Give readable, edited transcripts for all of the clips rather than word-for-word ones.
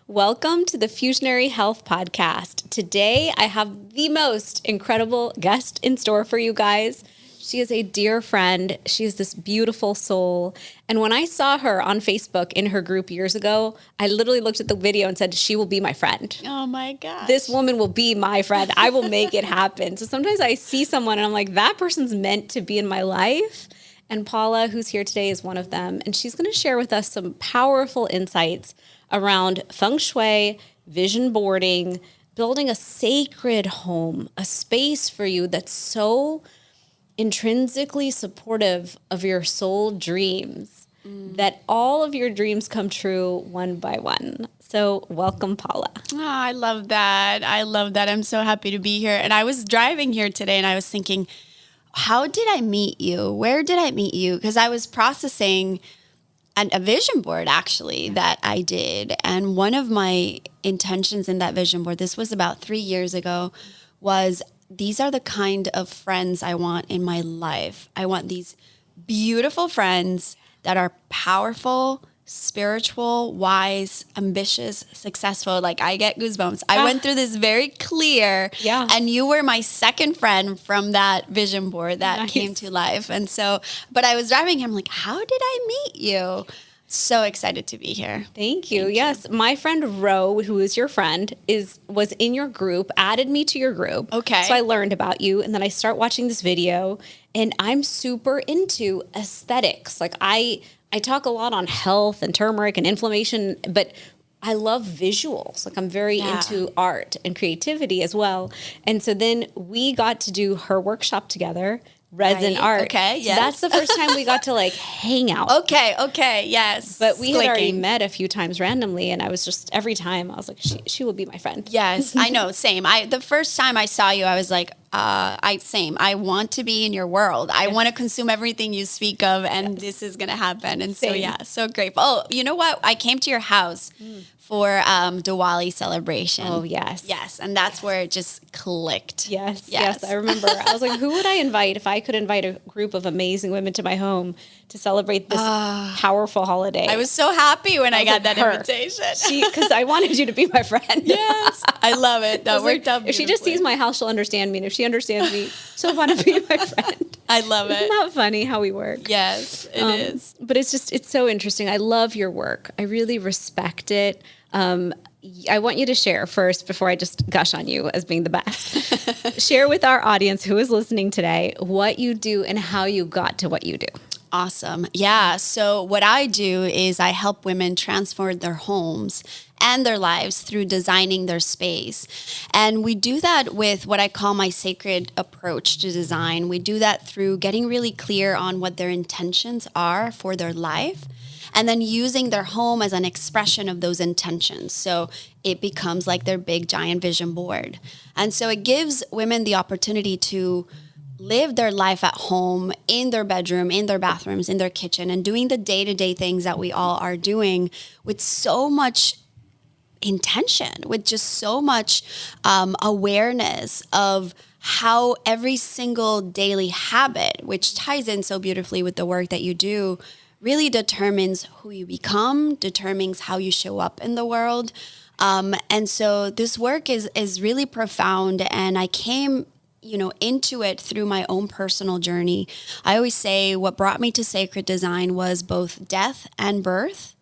Welcome to the Fusionary Health Podcast. Today, I have the most incredible guest in store for you guys. She is a dear friend. She is this beautiful soul. And when I saw her on Facebook in her group years ago, I literally looked at the video and said, she will be my friend. Oh my gosh. This woman will be my friend. I will make it happen. So sometimes I see someone and I'm like, that person's meant to be in my life. And Paula, who's here today, is one of them. And she's going to share with us some powerful insights around Feng Shui, vision boarding, building a sacred home, a space for you that's so intrinsically supportive of your soul dreams, that all of your dreams come true one by one. So welcome, Paula. Oh, I love that. I'm so happy to be here. And I was driving here today and I was thinking, how did I meet you? Where did I meet you? Because I was processing a vision board actually that I did. And one of my intentions in that vision board, this was about 3 years ago, was these are the kind of friends I want in my life. I want these beautiful friends that are powerful, spiritual, wise, ambitious, successful. Like, I get goosebumps. I went through this very clear, and you were my second friend from that vision board that came to life. And so, but I was driving him like, how did I meet you? So excited to be here. Thank you. Yes. My friend Ro, who is your friend, was in your group, added me to your group. Okay. So I learned about you, and then I start watching this video, and I'm super into aesthetics. Like, I talk a lot on health and turmeric and inflammation, but I love visuals. Like, I'm very into art and creativity as well. And so then we got to do her workshop together, resin art. Okay, yes. So that's the first time we got to like hang out. Okay, yes. But we had already met a few times randomly, and I was just, every time I was like, she will be my friend. Yes, I know, same. The first time I saw you, I was like, I want to be in your world. I want to consume everything you speak of, and this is going to happen. And so, so grateful. Oh, you know what? I came to your house for Diwali celebration. Oh, yes. Yes, and that's where it just clicked. Yes. I remember. I was like, who would I invite if I could invite a group of amazing women to my home to celebrate this powerful holiday? I was so happy when I got that invitation. Because I wanted you to be my friend. Yes, I love it. That worked out beautifully. If she just sees my house, she'll understand me. And if she understands me, she'll want to be my friend. I love it. Isn't that funny how we work? Yes, it is. But it's so interesting. I love your work. I really respect it. I want you to share first before I just gush on you as being the best. Share with our audience who is listening today what you do and how you got to what you do. Awesome. Yeah. So what I do is I help women transform their homes and their lives through designing their space. And we do that with what I call my sacred approach to design. We do that through getting really clear on what their intentions are for their life, and then using their home as an expression of those intentions. So it becomes like their big giant vision board. And so it gives women the opportunity to live their life at home, in their bedroom, in their bathrooms, in their kitchen, and doing the day-to-day things that we all are doing with so much intention, with just so much awareness of how every single daily habit, which ties in so beautifully with the work that you do, really determines who you become, determines how you show up in the world. And so this work is really profound, and I came into it through my own personal journey. I always say what brought me to sacred design was both death and birth,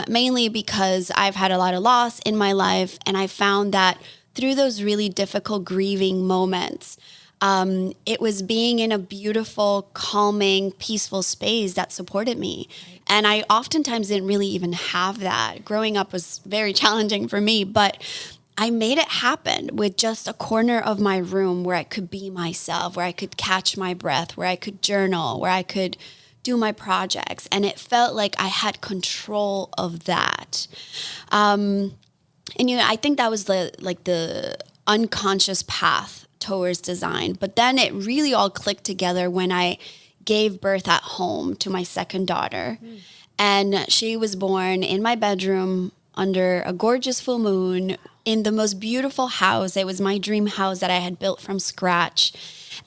mainly because I've had a lot of loss in my life, and I found that through those really difficult grieving moments, it was being in a beautiful, calming, peaceful space that supported me. Right. And I oftentimes didn't really even have that. Growing up was very challenging for me, but I made it happen with just a corner of my room where I could be myself, where I could catch my breath, where I could journal, where I could do my projects. And it felt like I had control of that. And I think that was the unconscious path towards design. But then it really all clicked together when I gave birth at home to my second daughter. And she was born in my bedroom under a gorgeous full moon in the most beautiful house. It was my dream house that I had built from scratch.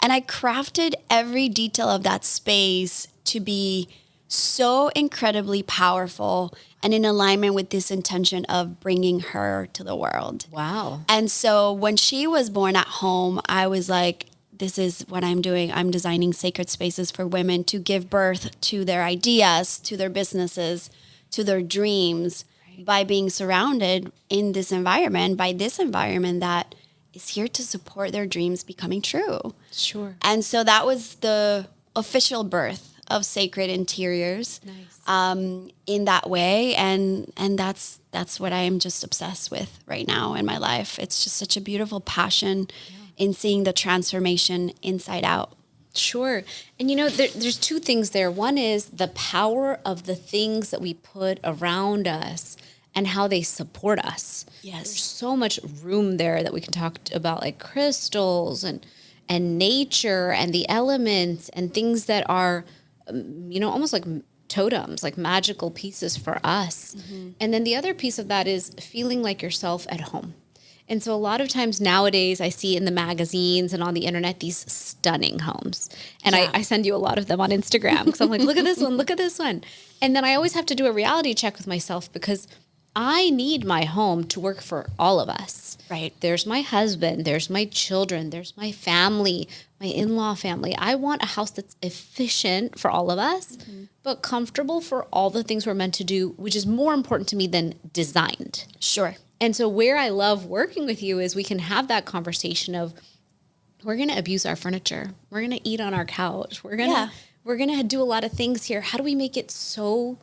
And I crafted every detail of that space to be so incredibly powerful and in alignment with this intention of bringing her to the world. Wow. And so when she was born at home, I was like, this is what I'm doing. I'm designing sacred spaces for women to give birth to their ideas, to their businesses, to their dreams, by being surrounded in this environment, by this environment that is here to support their dreams becoming true. Sure. And so that was the official birth of Sacred Interiors. Nice. In that way. And that's what I am just obsessed with right now in my life. It's just such a beautiful passion in seeing the transformation inside out. Sure. And there's two things there. One is the power of the things that we put around us and how they support us. Yes. There's so much room there that we can talk about, like crystals and nature and the elements and things that are, almost like totems, like magical pieces for us. Mm-hmm. And then the other piece of that is feeling like yourself at home. And so a lot of times nowadays I see in the magazines and on the internet these stunning homes. And I send you a lot of them on Instagram because I'm like, look at this one, look at this one. And then I always have to do a reality check with myself because I need my home to work for all of us. Right. There's my husband, there's my children, there's my family, my in-law family. I want a house that's efficient for all of us, but comfortable for all the things we're meant to do, which is more important to me than designed. Sure. And so where I love working with you is we can have that conversation of we're going to abuse our furniture. We're going to eat on our couch. We're going to do a lot of things here. How do we make it so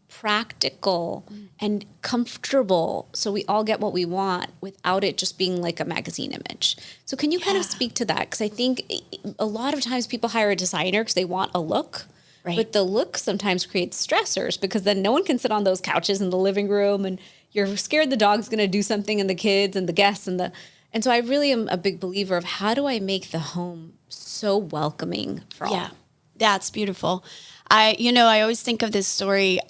practical and comfortable so we all get what we want without it just being like a magazine image? So can you kind of speak to that? Because I think a lot of times people hire a designer because they want a look. Right. But the look sometimes creates stressors because then no one can sit on those couches in the living room and you're scared the dog's going to do something and the kids and the guests and so I really am a big believer of how do I make the home so welcoming for all? Yeah, that's beautiful. I always think of this story.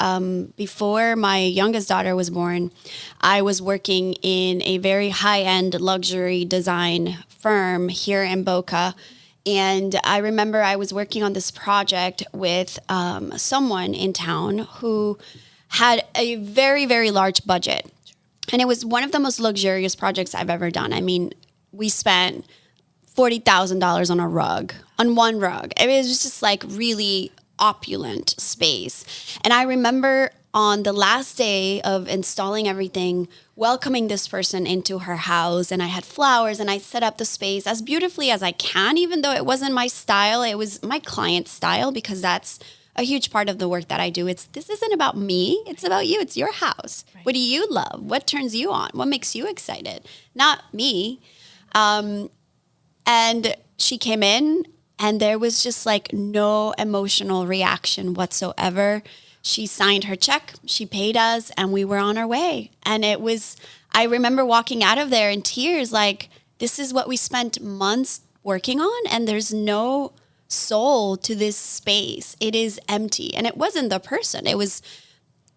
Before my youngest daughter was born, I was working in a very high-end luxury design firm here in Boca. And I remember I was working on this project with someone in town who had a very, very large budget. And it was one of the most luxurious projects I've ever done. I mean, we spent $40,000 on one rug. It was just like really opulent space. And I remember on the last day of installing everything, welcoming this person into her house, and I had flowers and I set up the space as beautifully as I can, even though it wasn't my style. It was my client's style because that's a huge part of the work that I do. This isn't about me. It's about you. It's your house. Right. What do you love? What turns you on? What makes you excited? Not me. And she came in and there was just like no emotional reaction whatsoever. She signed her check, she paid us, and we were on our way. And I remember walking out of there in tears, like, this is what we spent months working on, and there's no soul to this space. It is empty. And it wasn't the person. It was,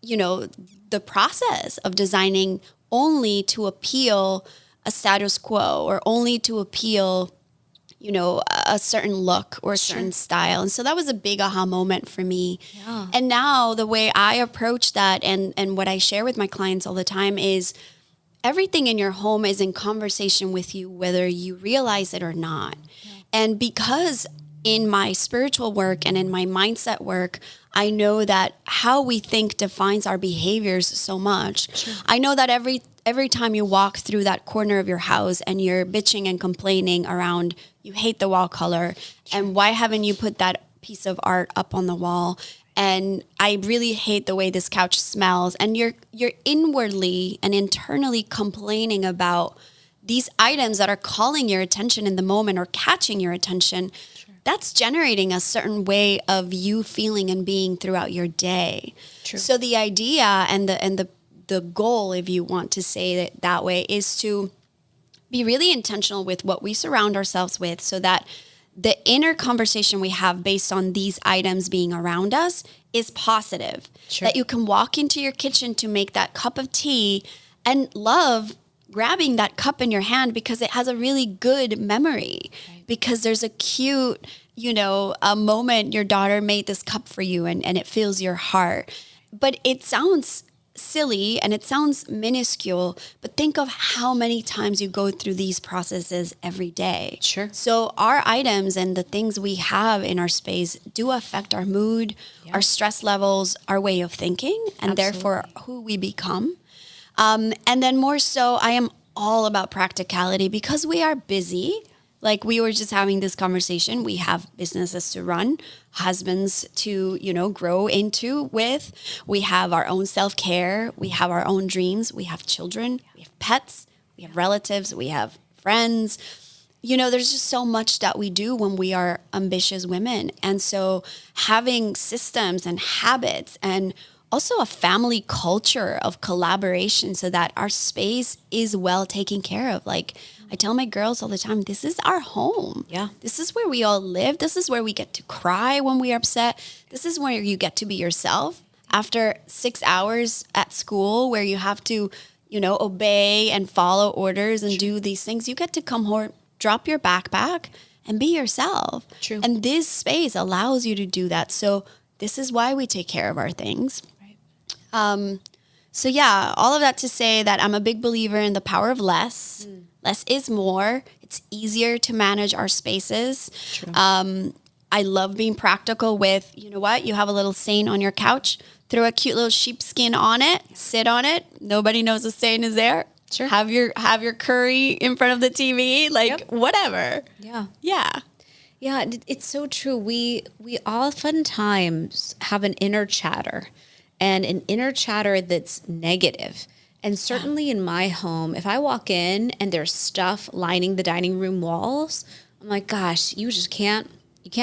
the process of designing only to appeal a status quo or only to appeal a certain look or a certain style. And so that was a big aha moment for me. Yeah. And now the way I approach that and what I share with my clients all the time is everything in your home is in conversation with you, whether you realize it or not. Yeah. And because in my spiritual work and in my mindset work, I know that how we think defines our behaviors so much. Sure. I know that every time you walk through that corner of your house and you're bitching and complaining around you hate the wall color, and why haven't you put that piece of art up on the wall? And I really hate the way this couch smells. And you're inwardly and internally complaining about these items that are calling your attention in the moment or catching your attention. Sure. That's generating a certain way of you feeling and being throughout your day. True. So the idea and the goal, if you want to say it that way, is to be really intentional with what we surround ourselves with so that the inner conversation we have based on these items being around us is positive. Sure. That you can walk into your kitchen to make that cup of tea and love grabbing that cup in your hand because it has a really good memory, right? Because there's a cute a moment your daughter made this cup for you and it fills your heart. But it sounds silly and it sounds minuscule, but think of how many times you go through these processes every day. Sure. So our items and the things we have in our space do affect our mood, our stress levels, our way of thinking, and therefore who we become. And then more so, I am all about practicality because we are busy. Like we were just having this conversation. We have businesses to run, husbands to, grow into with. We have our own self-care. We have our own dreams. We have children. We have pets. We have relatives. We have friends. There's just so much that we do when we are ambitious women. And so having systems and habits and also a family culture of collaboration so that our space is well taken care of. Like I tell my girls all the time, this is our home. Yeah. This is where we all live. This is where we get to cry when we are upset. This is where you get to be yourself after 6 hours at school where you have to, obey and follow orders and do these things. You get to come home, drop your backpack and be yourself. True. And this space allows you to do that. So this is why we take care of our things. So yeah, all of that to say that I'm a big believer in the power of less. Less is more. It's easier to manage our spaces. True. I love being practical with, you have a little stain on your couch, throw a cute little sheepskin on it, sit on it. Nobody knows the stain is there. Sure. Have your curry in front of the TV, whatever. Yeah. Yeah. Yeah, it's so true. We oftentimes have an inner chatter. And an inner chatter that's negative. And certainly in my home, if I walk in and there's stuff lining the dining room walls, I'm like, gosh, you can't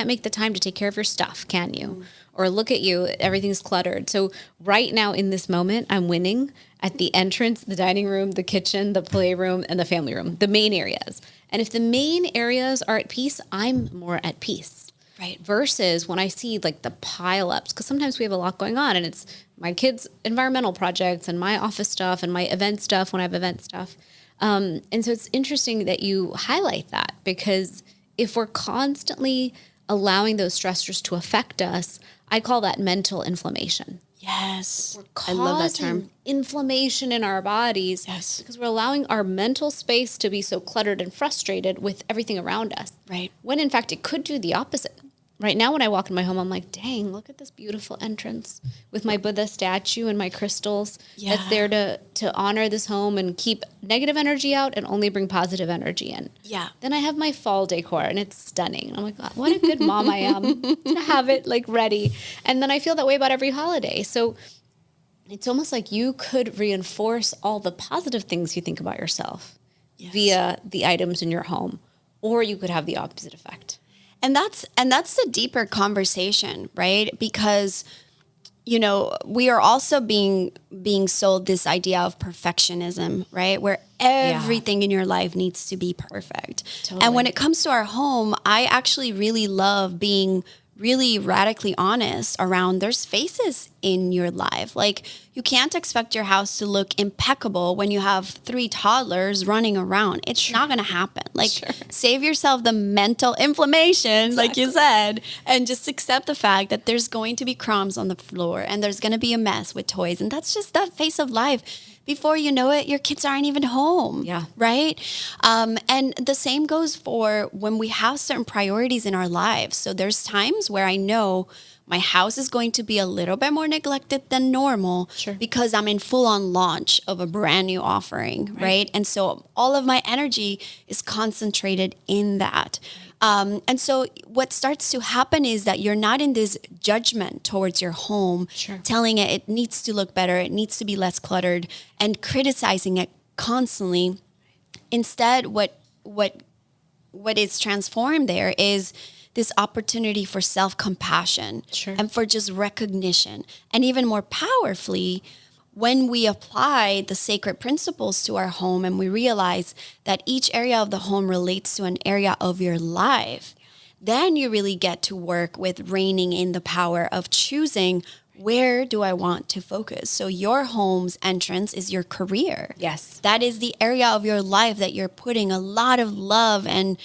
make the time to take care of your stuff, can you? Or look at you, everything's cluttered. So right now in this moment, I'm winning at the entrance, the dining room, the kitchen, the playroom, and the family room, the main areas. And if the main areas are at peace, I'm more at peace. Right. Versus when I see like the pile ups, because sometimes we have a lot going on and it's my kids' environmental projects and my office stuff and my event stuff when I have event stuff. And so it's interesting that you highlight that because if we're constantly allowing those stressors to affect us, I call that mental inflammation. Yes. I love that term. Inflammation in our bodies. Yes. Because we're allowing our mental space to be so cluttered and frustrated with everything around us. Right. When in fact it could do the opposite. Right now when I walk in my home, I'm like, dang, look at this beautiful entrance with my Buddha statue and my crystals that's there to honor this home and keep negative energy out and only bring positive energy in. Yeah. Then I have my fall decor and it's stunning. And I'm like, God, what a good mom I am to have it like ready. And then I feel that way about every holiday. So it's almost like you could reinforce all the positive things you think about yourself via the items in your home, or you could have the opposite effect. And that's the deeper conversation, right? Because, we are also being sold this idea of perfectionism, right? Where everything in your life needs to be perfect. Totally. And when it comes to our home, I actually really love being really radically honest around there's spaces in your life. Like you can't expect your house to look impeccable when you have 3 toddlers running around. It's not going to happen. Like save yourself the mental inflammation, like you said, and just accept the fact that there's going to be crumbs on the floor and there's going to be a mess with toys. And that's just the face of life. Before you know it, your kids aren't even home. Yeah. Right? And the same goes for when we have certain priorities in our lives. So there's times where I know my house is going to be a little bit more neglected than normal because I'm in full-on launch of a brand new offering, right? And so all of my energy is concentrated in that. And so what starts to happen is that you're not in this judgment towards your home, telling it needs to look better, it needs to be less cluttered, and criticizing it constantly. Instead, what is transformed there is this opportunity for self-compassion and for just recognition. And even more powerfully, when we apply the sacred principles to our home and we realize that each area of the home relates to an area of your life, then you really get to work with reining in the power of choosing where do I want to focus. So your home's entrance is your career. Yes. That is the area of your life that you're putting a lot of love and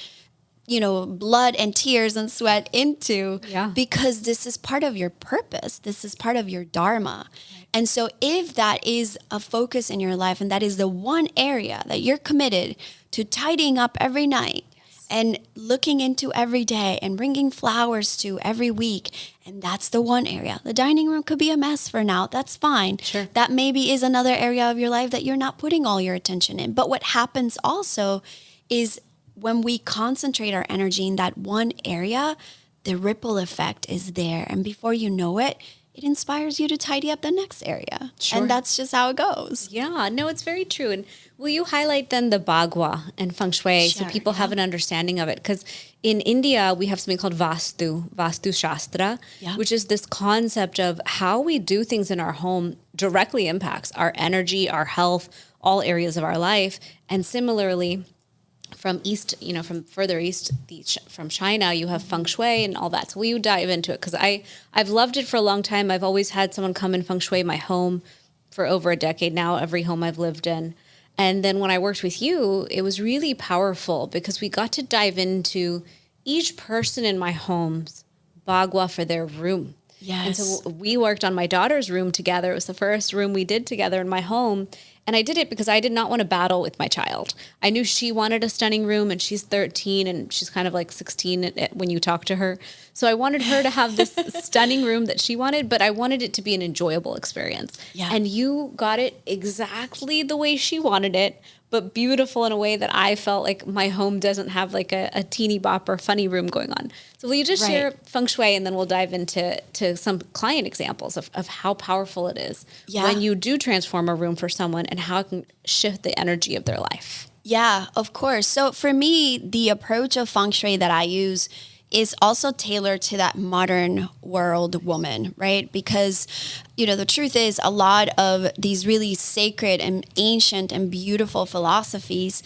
blood and tears and sweat into, Yeah. because this is part of your purpose. This is part of your dharma. Right. And so if that is a focus in your life and that is the one area that you're committed to tidying up every night, and looking into every day and bringing flowers to every week. And that's the one area. The dining room could be a mess for now. That's fine. Sure. That maybe is another area of your life that you're not putting all your attention in. But what happens also is when we concentrate our energy in that one area, the ripple effect is there. And before you know it, it inspires you to tidy up the next area. Sure. And that's just how it goes. Yeah, no, it's very true. And will you highlight then the Bagua and Feng Shui so people have an understanding of it? Because in India, we have something called Vastu Shastra, which is this concept of how we do things in our home directly impacts our energy, our health, all areas of our life. And similarly, from from further east, from China, you have Feng Shui and all that. So will you dive into it? Because I've loved it for a long time. I've always had someone come and Feng Shui my home for over a decade now, every home I've lived in. And then when I worked with you, it was really powerful because we got to dive into each person in my home's Bagua for their room. Yes. And so we worked on my daughter's room together. It was the first room we did together in my home. And I did it because I did not want to battle with my child. I knew she wanted a stunning room, and she's 13 and she's kind of like 16 when you talk to her. So I wanted her to have this stunning room that she wanted, but I wanted it to be an enjoyable experience. Yeah. And you got it exactly the way she wanted it, but beautiful in a way that I felt like my home doesn't have like a teeny bopper funny room going on. So will you just share Feng Shui, and then we'll dive into some client examples of how powerful it is when you do transform a room for someone and how it can shift the energy of their life. Yeah, of course. So for me, the approach of Feng Shui that I use is also tailored to that modern world woman, right? Because, the truth is a lot of these really sacred and ancient and beautiful philosophies,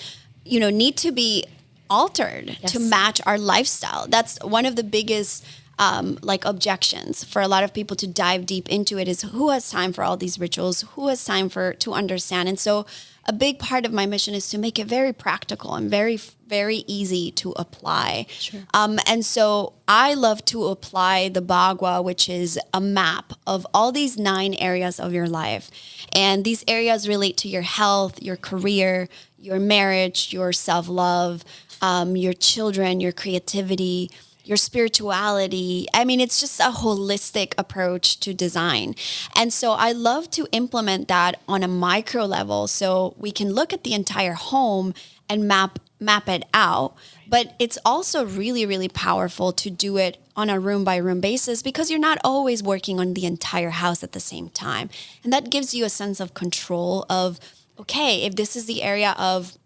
need to be altered to match our lifestyle. That's one of the biggest objections for a lot of people to dive deep into it is who has time for all these rituals? Who has time to understand? And so a big part of my mission is to make it very practical and very, very easy to apply. Sure. And so I love to apply the Bagua, which is a map of all these 9 areas of your life. And these areas relate to your health, your career, your marriage, your self-love, your children, your creativity, your spirituality. I mean, it's just a holistic approach to design. And so I love to implement that on a micro level so we can look at the entire home and map it out. But it's also really, really powerful to do it on a room by room basis because you're not always working on the entire house at the same time. And that gives you a sense of control of, okay, if this is the area of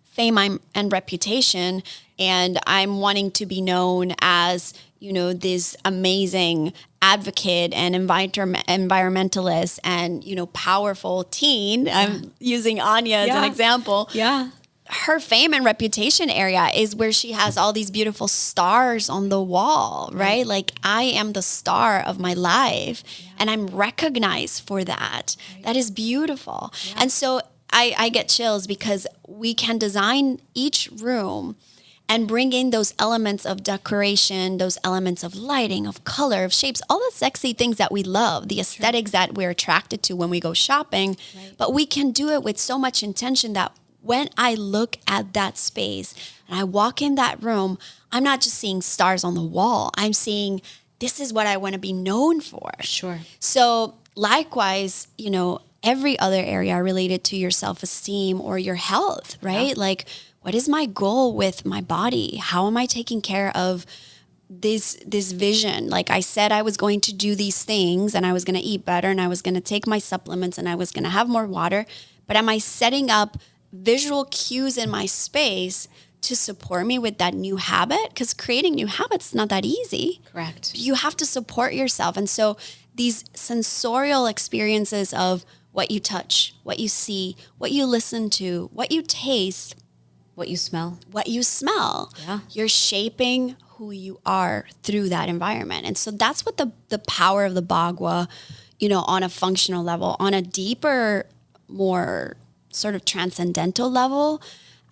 fame and reputation, and I'm wanting to be known as, this amazing advocate and environmentalist and, powerful teen. Yeah. I'm using Anya as an example. Yeah. Her fame and reputation area is where she has all these beautiful stars on the wall, right? Like I am the star of my life and I'm recognized for that. Right. That is beautiful. Yeah. And so I get chills because we can design each room and bring in those elements of decoration, those elements of lighting, of color, of shapes, all the sexy things that we love, the aesthetics that we're attracted to when we go shopping. Right. But we can do it with so much intention that when I look at that space and I walk in that room, I'm not just seeing stars on the wall. I'm seeing this is what I want to be known for. Sure. So likewise, every other area related to your self-esteem or your health, right? Yeah. Like, what is my goal with my body? How am I taking care of this vision? Like I said, I was going to do these things and I was going to eat better and I was going to take my supplements and I was going to have more water. But am I setting up visual cues in my space to support me with that new habit? Because creating new habits is not that easy. Correct. You have to support yourself. And so these sensorial experiences of what you touch, what you see, what you listen to, what you taste, what you smell. Yeah. You're shaping who you are through that environment. And so that's what the power of the Bagua, on a functional level, on a deeper, more sort of transcendental level,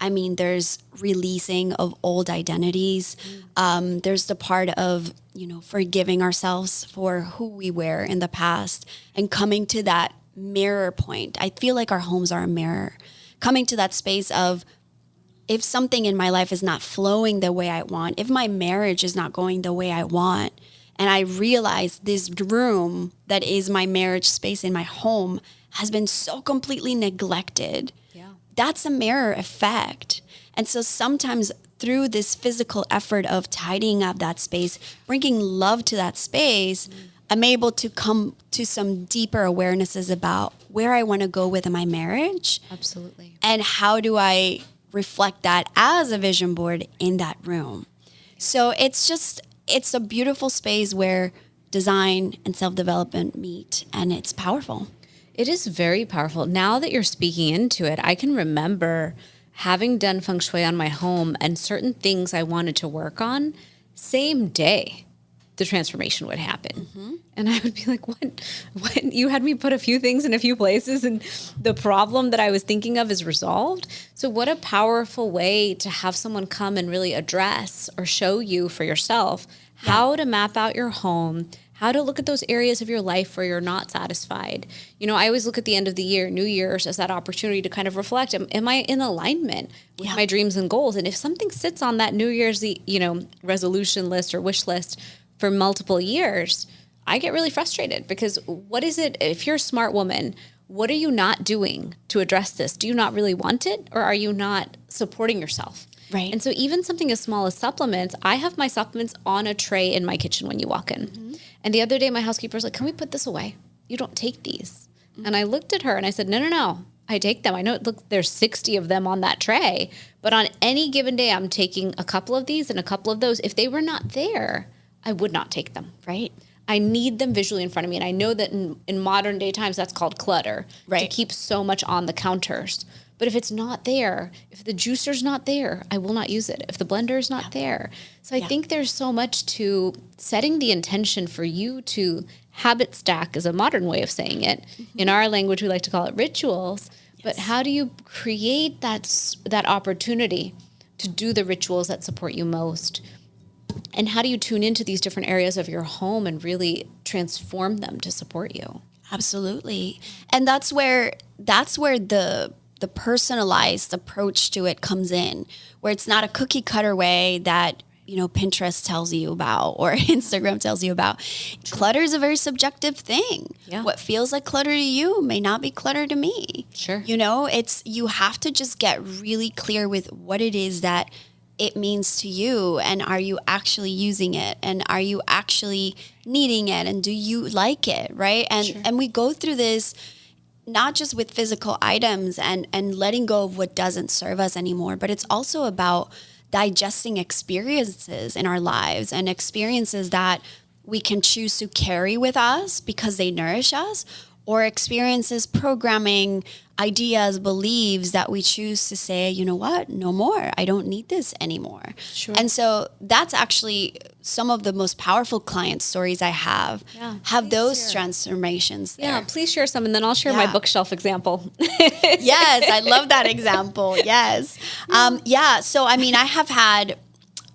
I mean, there's releasing of old identities. There's the part of, forgiving ourselves for who we were in the past and coming to that mirror point. I feel like our homes are a mirror. Coming to that space of, if something in my life is not flowing the way I want, if my marriage is not going the way I want, and I realize this room that is my marriage space in my home has been so completely neglected, that's a mirror effect. And so sometimes through this physical effort of tidying up that space, bringing love to that space, I'm able to come to some deeper awarenesses about where I want to go with my marriage. Absolutely. And how do I reflect that as a vision board in that room. So it's a beautiful space where design and self-development meet, and it's powerful. It is very powerful. Now that you're speaking into it, I can remember having done Feng Shui on my home and certain things I wanted to work on, same day the transformation would happen. Mm-hmm. And I would be like, what? You had me put a few things in a few places and the problem that I was thinking of is resolved. So what a powerful way to have someone come and really address or show you for yourself how to map out your home, how to look at those areas of your life where you're not satisfied. I always look at the end of the year, New Year's, as that opportunity to kind of reflect, am I in alignment with my dreams and goals? And if something sits on that New Year's, resolution list or wish list for multiple years, I get really frustrated because what is it, if you're a smart woman, what are you not doing to address this? Do you not really want it, or are you not supporting yourself? Right. And so even something as small as supplements, I have my supplements on a tray in my kitchen when you walk in. Mm-hmm. And the other day, my housekeeper was like, can we put this away? You don't take these. Mm-hmm. And I looked at her and I said, no. I take them. I know there's 60 of them on that tray, but on any given day, I'm taking a couple of these and a couple of those. If they were not there, I would not take them. Right. I need them visually in front of me. And I know that in modern day times, that's called clutter, right, to keep so much on the counters. But if it's not there, if the juicer's not there, I will not use it. If the blender is not there. So I think there's so much to setting the intention for you to habit stack, is a modern way of saying it. Mm-hmm. In our language, we like to call it rituals. Yes. But how do you create that opportunity to do the rituals that support you most? And how do you tune into these different areas of your home and really transform them to support you? Absolutely. And that's where the personalized approach to it comes in, where it's not a cookie cutter way that, Pinterest tells you about or Instagram tells you about. True. Clutter is a very subjective thing. Yeah. What feels like clutter to you may not be clutter to me. Sure. You have to just get really clear with what it is that it means to you, and are you actually using it, and are you actually needing it, and do you like it, right? And we go through this not just with physical items and letting go of what doesn't serve us anymore, but it's also about digesting experiences in our lives, and experiences that we can choose to carry with us because they nourish us, or experiences, programming, ideas, beliefs that we choose to say, you know what, no more. I don't need this anymore. Sure. And so that's actually some of the most powerful client stories I have those transformations there. Yeah, please share some, and then I'll share my bookshelf example. Yes, I love that example. Yes. So,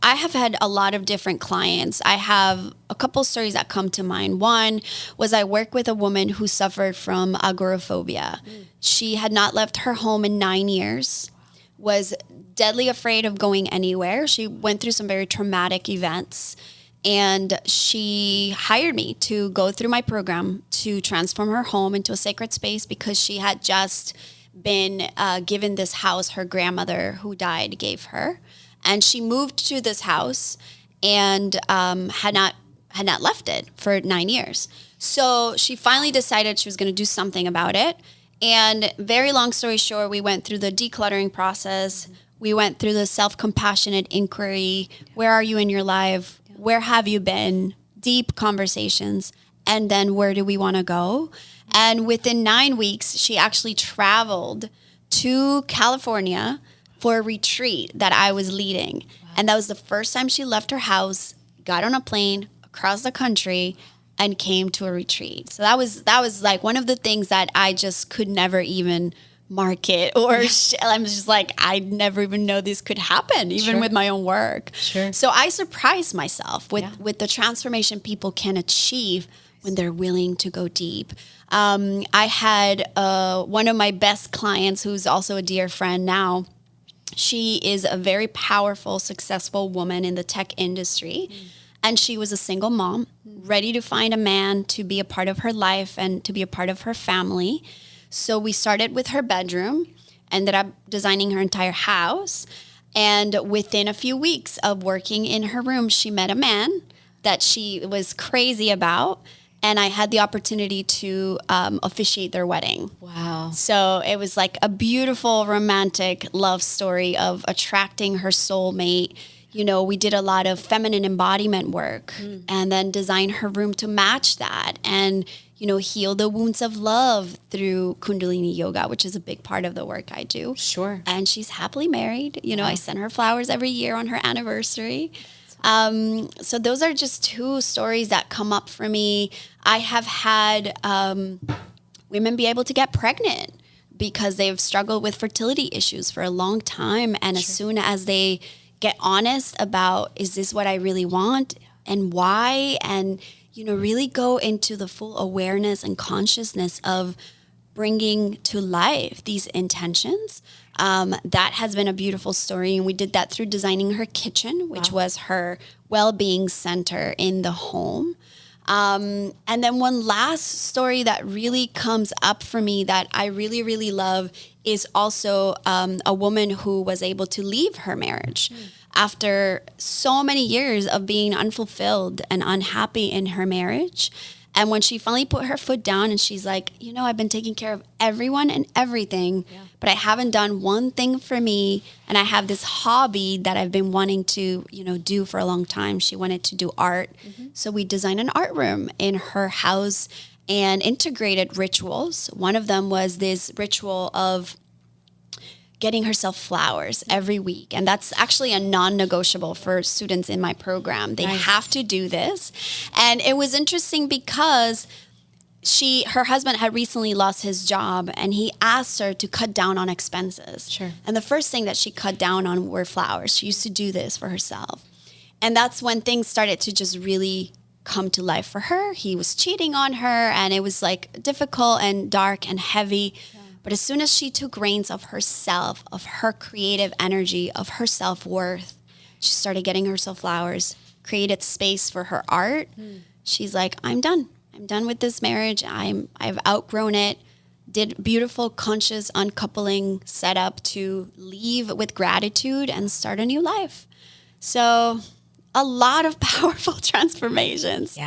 I have had a lot of different clients. I have a couple stories that come to mind. One was I worked with a woman who suffered from agoraphobia. She had not left her home in 9 years, was deadly afraid of going anywhere. She went through some very traumatic events, and she hired me to go through my program to transform her home into a sacred space, because she had just been given this house her grandmother who died gave her. And she moved to this house and had not left it for 9 years. So she finally decided she was going to do something about it. And very long story short, we went through the decluttering process. We went through the self-compassionate inquiry. Where are you in your life? Where have you been? Deep conversations. And then where do we want to go? And within 9 weeks, she actually traveled to California for a retreat that I was leading. Wow. And that was the first time she left her house, got on a plane across the country, and came to a retreat. So that was like one of the things that I just could never even market or I'm just like, I never even know this could happen, even with my own work. Sure. So I surprise myself with the transformation people can achieve when they're willing to go deep. I had one of my best clients, who's also a dear friend now. She is a very powerful, successful woman in the tech industry. And she was a single mom, ready to find a man to be a part of her life and to be a part of her family. So we started with her bedroom, ended up designing her entire house. And within a few weeks of working in her room, she met a man that she was crazy about. And I had the opportunity to officiate their wedding. Wow. So it was like a beautiful romantic love story of attracting her soulmate. You know, we did a lot of feminine embodiment work and then designed her room to match that and, you know, heal the wounds of love through Kundalini yoga, which is a big part of the work I do. Sure. And she's happily married. You know, I send her flowers every year on her anniversary. So those are just two stories that come up for me. I have had women be able to get pregnant because they've struggled with fertility issues for a long time. And as soon as they get honest about, is this what I really want and why? And, you know, really go into the full awareness and consciousness of bringing to life these intentions. That has been a beautiful story. And we did that through designing her kitchen, which was her well-being center in the home. And then one last story that really comes up for me that I really, really love is also a woman who was able to leave her marriage after so many years of being unfulfilled and unhappy in her marriage. And when she finally put her foot down and she's like, you know, I've been taking care of everyone and everything, but I haven't done one thing for me. And I have this hobby that I've been wanting to, you know, do for a long time. She wanted to do art. So we designed an art room in her house and integrated rituals. One of them was this ritual of getting herself flowers every week. And that's actually a non-negotiable for students in my program. They have to do this. And it was interesting because her husband had recently lost his job and he asked her to cut down on expenses. Sure. And the first thing that she cut down on were flowers. She used to do this for herself. And that's when things started to just really come to life for her. He was cheating on her and it was like difficult and dark and heavy. But as soon as she took reins of herself, of her creative energy, of her self-worth, she started getting herself flowers, created space for her art. She's like, I'm done. I'm done with this marriage. I've outgrown it. Did beautiful, conscious uncoupling setup to leave with gratitude and start a new life. So a lot of powerful transformations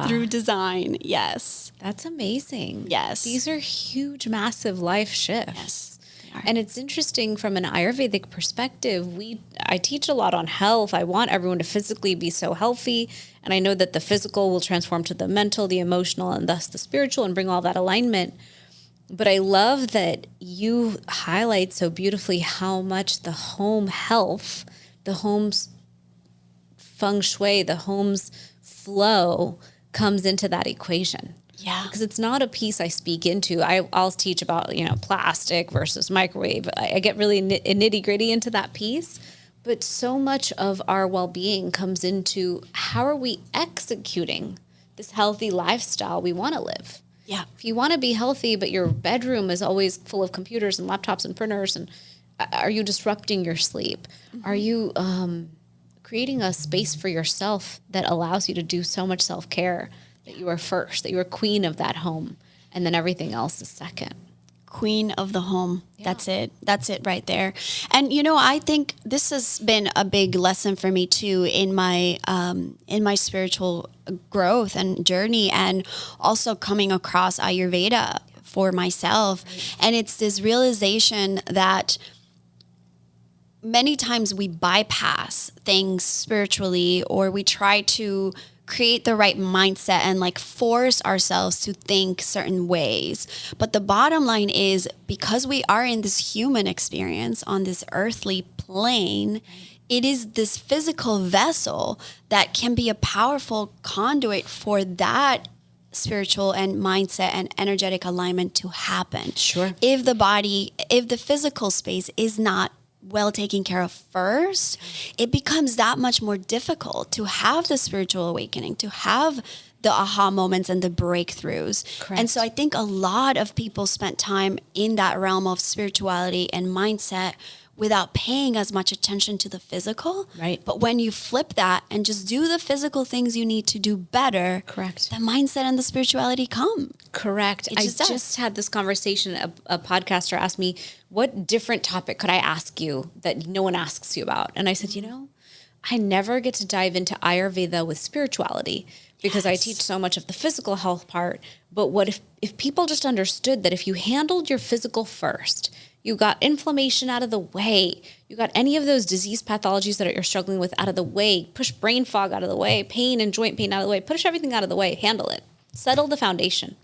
through design. Yes. That's amazing. Yes. These are huge, massive life shifts. Yes, they are. And it's interesting from an Ayurvedic perspective. I teach a lot on health. I want everyone to physically be so healthy. And I know that the physical will transform to the mental, the emotional, and thus the spiritual and bring all that alignment. But I love that you highlight so beautifully how much the home health, the home's Feng Shui, the home's flow comes into that equation. Yeah. Because it's not a piece I speak into. I'll teach about, you know, plastic versus microwave. I get really nitty gritty into that piece. But so much of our well-being comes into how are we executing this healthy lifestyle we want to live. Yeah. If you want to be healthy, but your bedroom is always full of computers and laptops and printers, and are you disrupting your sleep? Are you creating a space for yourself that allows you to do so much self-care, that you are first, that you're queen of that home, and then everything else is second? Queen of the home. Yeah. That's it. That's it right there. And, you know, I think this has been a big lesson for me too in my spiritual growth and journey, and also coming across Ayurveda for myself. Right. And it's this realization that many times we bypass things spiritually, or we try to create the right mindset and like force ourselves to think certain ways. But the bottom line is, because we are in this human experience on this earthly plane, it is this physical vessel that can be a powerful conduit for that spiritual and mindset and energetic alignment to happen. Sure. If the physical space is not well taken care of first, it becomes that much more difficult to have the spiritual awakening, to have the aha moments and the breakthroughs. Correct. And so I think a lot of people spent time in that realm of spirituality and mindset without paying as much attention to the physical. Right. But when you flip that and just do the physical things you need to do better, Correct. the mindset and the spirituality come. Correct. I just had this conversation. A podcaster asked me, what different topic could I ask you that no one asks you about? And I said, I never get to dive into Ayurveda with spirituality because I teach so much of the physical health part. But what if people just understood that if you handled your physical first, you got inflammation out of the way, you got any of those disease pathologies that you're struggling with out of the way, push brain fog out of the way, pain and joint pain out of the way, push everything out of the way, handle it, settle the foundation.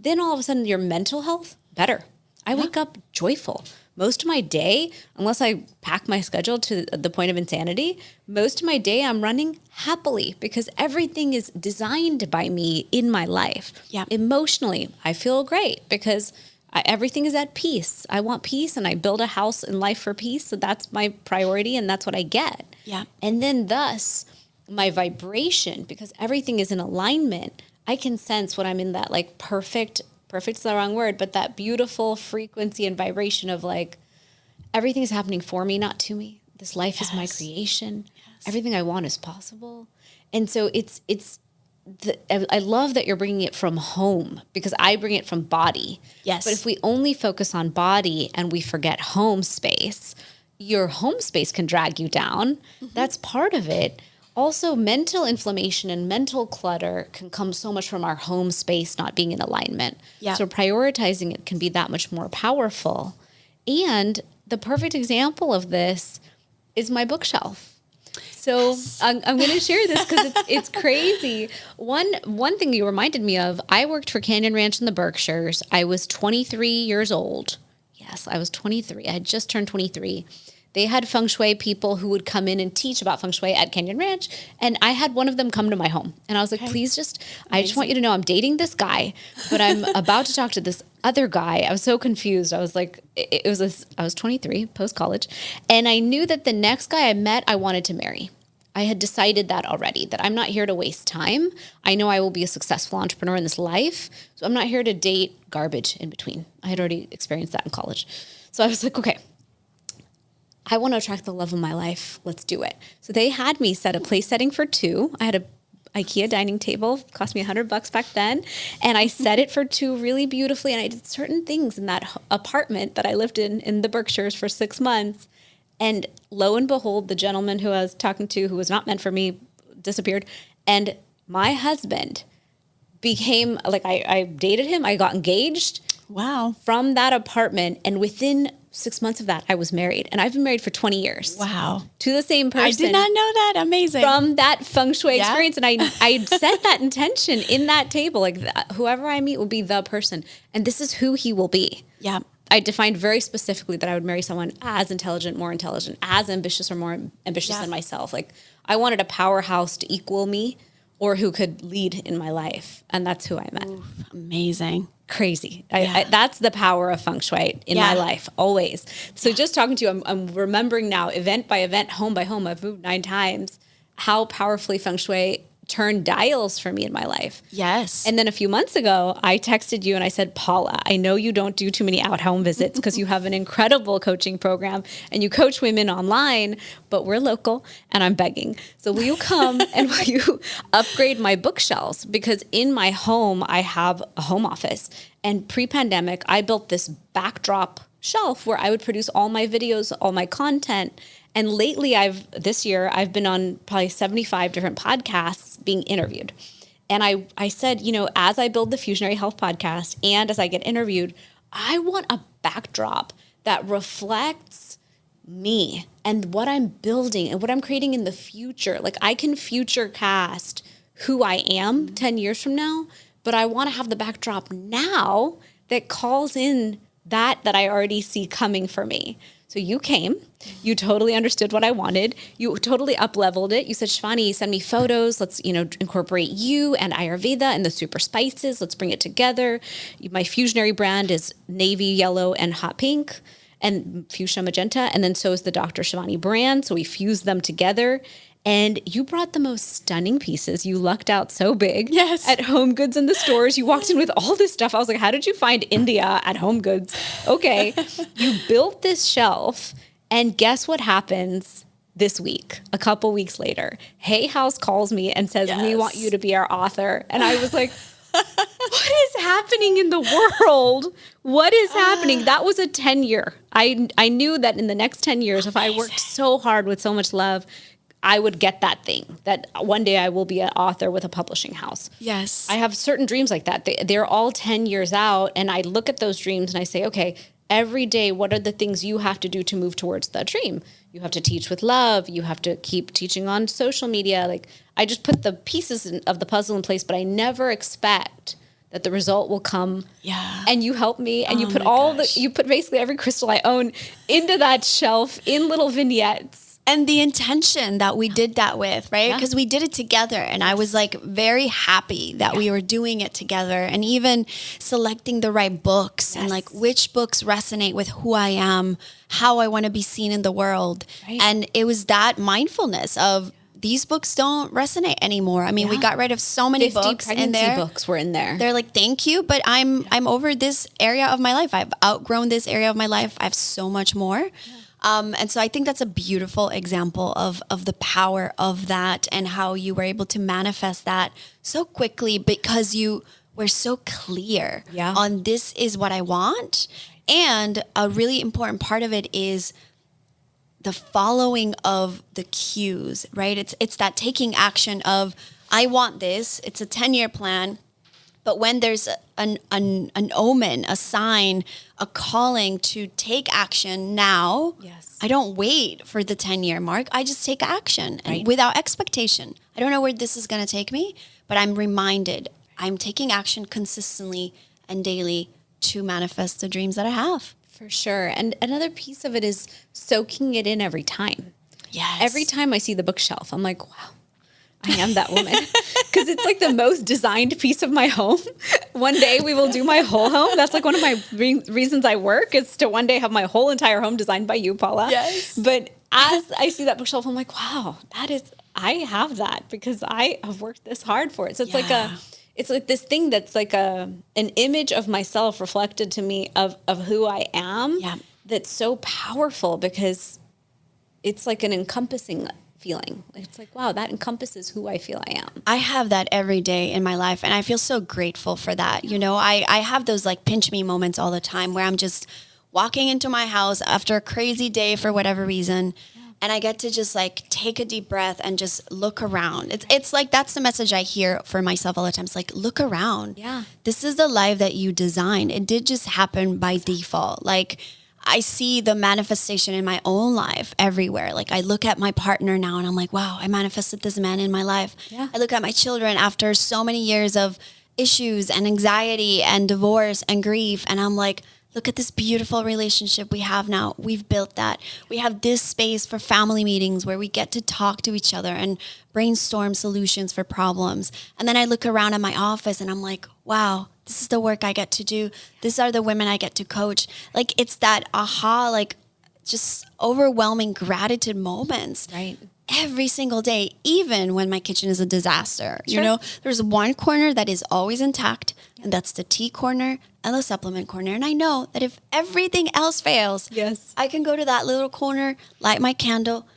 Then all of a sudden your mental health, better. I wake up joyful. Most of my day, unless I pack my schedule to the point of insanity, most of my day I'm running happily because everything is designed by me in my life. Yeah. Emotionally, I feel great because everything is at peace. I want peace and I build a house in life for peace. So that's my priority and that's what I get. Yeah. And then thus my vibration, because everything is in alignment, I can sense when I'm in that like perfect's the wrong word, but that beautiful frequency and vibration of like, everything is happening for me, not to me. This life is my creation. Yes. Everything I want is possible. And so I love that you're bringing it from home because I bring it from body. Yes. But if we only focus on body and we forget home space, your home space can drag you down. Mm-hmm. That's part of it. Also, mental inflammation and mental clutter can come so much from our home space not being in alignment. Yeah. So prioritizing it can be that much more powerful. And the perfect example of this is my bookshelf. So yes. I'm going to share this because it's crazy. One thing you reminded me of, I worked for Canyon Ranch in the Berkshires. I was 23 years old. Yes, I was 23. I had just turned 23. They had Feng Shui people who would come in and teach about Feng Shui at Canyon Ranch. And I had one of them come to my home. And I was like, please I just want you to know I'm dating this guy, but I'm about to talk to this other guy. I was so confused. I was like, I was 23, post-college. And I knew that the next guy I met, I wanted to marry. I had decided that already, that I'm not here to waste time. I know I will be a successful entrepreneur in this life. So I'm not here to date garbage in between. I had already experienced that in college. So I was like, okay, I want to attract the love of my life. Let's do it. So they had me set a place setting for 2. I had a IKEA dining table, cost me $100 back then. And I set it for 2 really beautifully. And I did certain things in that apartment that I lived in the Berkshires for 6 months. And lo and behold, the gentleman who I was talking to, who was not meant for me, disappeared. And my husband became, like, I dated him. I got engaged. Wow. From that apartment. And within 6 months of that, I was married. And I've been married for 20 years. Wow. To the same person. I did not know that. Amazing. From that Feng Shui experience. And I set that intention in that table. Like, whoever I meet will be the person. And this is who he will be. Yeah. I defined very specifically that I would marry someone as intelligent, more intelligent, as ambitious or more ambitious than myself. Like, I wanted a powerhouse to equal me or who could lead in my life. And that's who I met. Oof, amazing. Crazy. That's the power of Feng Shui in my life, always. So just talking to you, I'm remembering now, event by event, home by home, I've moved 9 times, how powerfully Feng Shui turned dials for me in my life. Yes. And then a few months ago, I texted you and I said, Paula, I know you don't do too many out-home visits because you have an incredible coaching program and you coach women online, but we're local and I'm begging. So will you come and will you upgrade my bookshelves? Because in my home, I have a home office. And pre-pandemic, I built this backdrop shelf where I would produce all my videos, all my content. And lately, this year, I've been on probably 75 different podcasts being interviewed. And I said, as I build the Fusionary Health podcast and as I get interviewed, I want a backdrop that reflects me and what I'm building and what I'm creating in the future. Like, I can future cast who I am 10 years from now, but I want to have the backdrop now that calls in that I already see coming for me. So you came, you totally understood what I wanted. You totally up-leveled it. You said, Shivani, send me photos. Let's, incorporate you and Ayurveda and the super spices. Let's bring it together. My Fusionary brand is navy yellow and hot pink and fuchsia magenta. And then so is the Dr. Shivani brand. So we fused them together. And you brought the most stunning pieces. You lucked out so big. Yes. At Home Goods in the stores. You walked in with all this stuff. I was like, how did you find India at Home Goods? Okay. You built this shelf. And guess what happens this week, a couple weeks later? Hay House calls me and says, we want you to be our author. And I was like, what is happening in the world? What is happening? That was a 10-year. I knew that in the next 10 years, if I worked so hard with so much love, I would get that thing, that one day I will be an author with a publishing house. Yes. I have certain dreams like that. They're all 10 years out. And I look at those dreams and I say, okay, every day, what are the things you have to do to move towards that dream? You have to teach with love. You have to keep teaching on social media. Like, I just put the pieces of the puzzle in place, but I never expect that the result will come. Yeah. And you help me, and you put basically every crystal I own into that shelf in little vignettes. And the intention that we did that with, right? Because we did it together. And I was like very happy that we were doing it together, and even selecting the right books and like which books resonate with who I am, how I want to be seen in the world. Right. And it was that mindfulness of these books don't resonate anymore. I mean, we got rid of so many 50 books in pregnancy there. books were in there. They're like, thank you, but I'm over this area of my life. I've outgrown this area of my life. I have so much more. Yeah. And so I think that's a beautiful example of the power of that, and how you were able to manifest that so quickly because you were so clear on this is what I want. And a really important part of it is the following of the cues, right? It's that taking action of, I want this. It's a 10-year plan. But when there's an omen, a sign, a calling to take action now, I don't wait for the 10-year mark. I just take action and without expectation. I don't know where this is going to take me, but I'm reminded I'm taking action consistently and daily to manifest the dreams that I have. For sure. And another piece of it is soaking it in every time. Yes. Every time I see the bookshelf, I'm like, wow, I am that woman. Because it's like the most designed piece of my home. One day we will do my whole home. That's like one of my reasons I work, is to one day have my whole entire home designed by you, Paula. Yes. But as I see that bookshelf, I'm like, wow, I have that because I have worked this hard for it. So it's like this thing that's like an image of myself reflected to me of who I am. Yeah. That's so powerful because it's like an encompassing feeling. It's like, wow, that encompasses who I feel I am. I have that every day in my life, and I feel so grateful for that. You know, I have those like pinch me moments all the time where I'm just walking into my house after a crazy day for whatever reason, and I get to just like take a deep breath and just look around. It's like, that's the message I hear for myself all the time. It's like, look around. Yeah. This is the life that you designed. It did just happen by default. Like, I see the manifestation in my own life everywhere. Like, I look at my partner now and I'm like, wow, I manifested this man in my life. Yeah. I look at my children after so many years of issues and anxiety and divorce and grief, and I'm like, look at this beautiful relationship we have now. We've built that. We have this space for family meetings where we get to talk to each other and brainstorm solutions for problems. And then I look around at my office and I'm like, wow, this is the work I get to do. These are the women I get to coach. Like, it's that aha, like just overwhelming gratitude moments. Right. Every single day, even when my kitchen is a disaster. Sure. You know, there's one corner that is always intact, and that's the tea corner and the supplement corner. And I know that if everything else fails, I can go to that little corner, light my candle,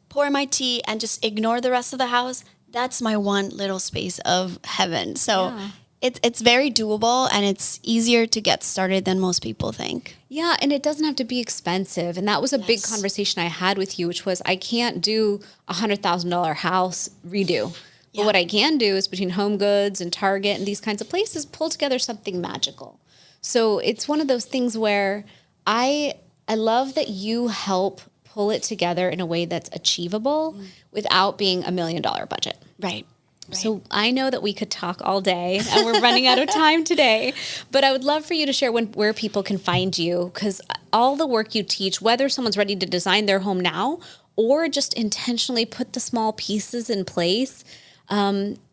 pour my tea, and just ignore the rest of the house. That's my one little space of heaven. So it's very doable, and it's easier to get started than most people think. Yeah, and it doesn't have to be expensive. And that was a big conversation I had with you, which was I can't do a $100,000 house redo. But what I can do is between Home Goods and Target and these kinds of places, pull together something magical. So it's one of those things where I love that you help pull it together in a way that's achievable without being $1 million budget. Right. So I know that we could talk all day and we're running out of time today, but I would love for you to share where people can find you, because all the work you teach, whether someone's ready to design their home now or just intentionally put the small pieces in place,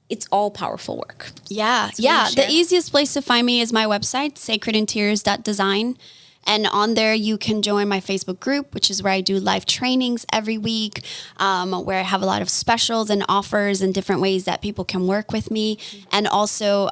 it's all powerful work. Yeah. So yeah. The easiest place to find me is my website, sacredinteriors.design. And on there, you can join my Facebook group, which is where I do live trainings every week, where I have a lot of specials and offers and different ways that people can work with me. And also,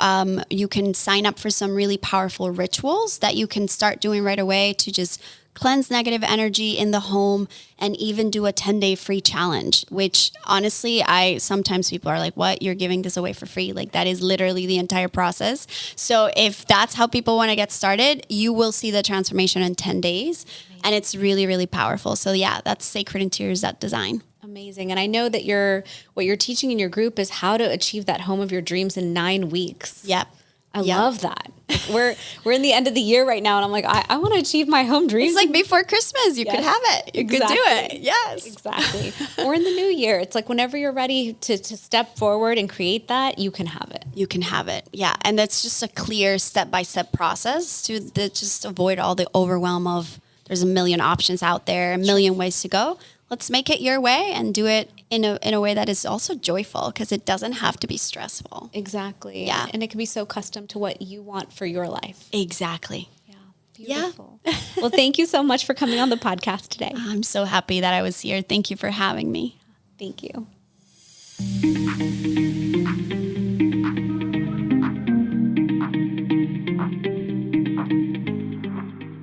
you can sign up for some really powerful rituals that you can start doing right away to just cleanse negative energy in the home, and even do a 10-day free challenge, which honestly, sometimes people are like, what, you're giving this away for free? Like, that is literally the entire process. So if that's how people want to get started, you will see the transformation in 10 days. Amazing. And it's really, really powerful. So yeah, that's sacredinteriors.design. Amazing. And I know that what you're teaching in your group is how to achieve that home of your dreams in 9 weeks. Yep. I love that. We're in the end of the year right now, and I'm like, I want to achieve my home dreams. It's like before Christmas, you could have it. You could do it. Yes. Exactly. Or in the new year. It's like whenever you're ready to step forward and create that, you can have it. You can have it. Yeah. And that's just a clear step-by-step process to just avoid all the overwhelm of there's a million options out there, a million ways to go. Let's make it your way and do it in a way that is also joyful, because it doesn't have to be stressful. Exactly. Yeah. And it can be so custom to what you want for your life. Exactly. Yeah. Beautiful. Yeah. Well, thank you so much for coming on the podcast today. I'm so happy that I was here. Thank you for having me. Thank you.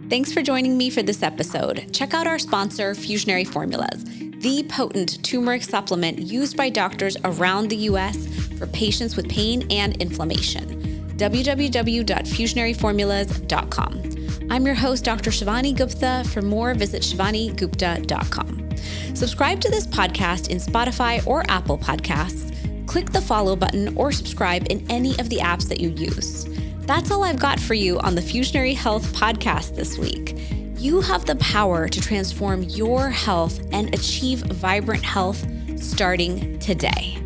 Thanks for joining me for this episode. Check out our sponsor, Fusionary Formulas, the potent turmeric supplement used by doctors around the U.S. for patients with pain and inflammation. www.fusionaryformulas.com. I'm your host, Dr. Shivani Gupta. For more, visit shivanigupta.com. Subscribe to this podcast in Spotify or Apple Podcasts. Click the follow button or subscribe in any of the apps that you use. That's all I've got for you on the Fusionary Health podcast this week. You have the power to transform your health and achieve vibrant health starting today.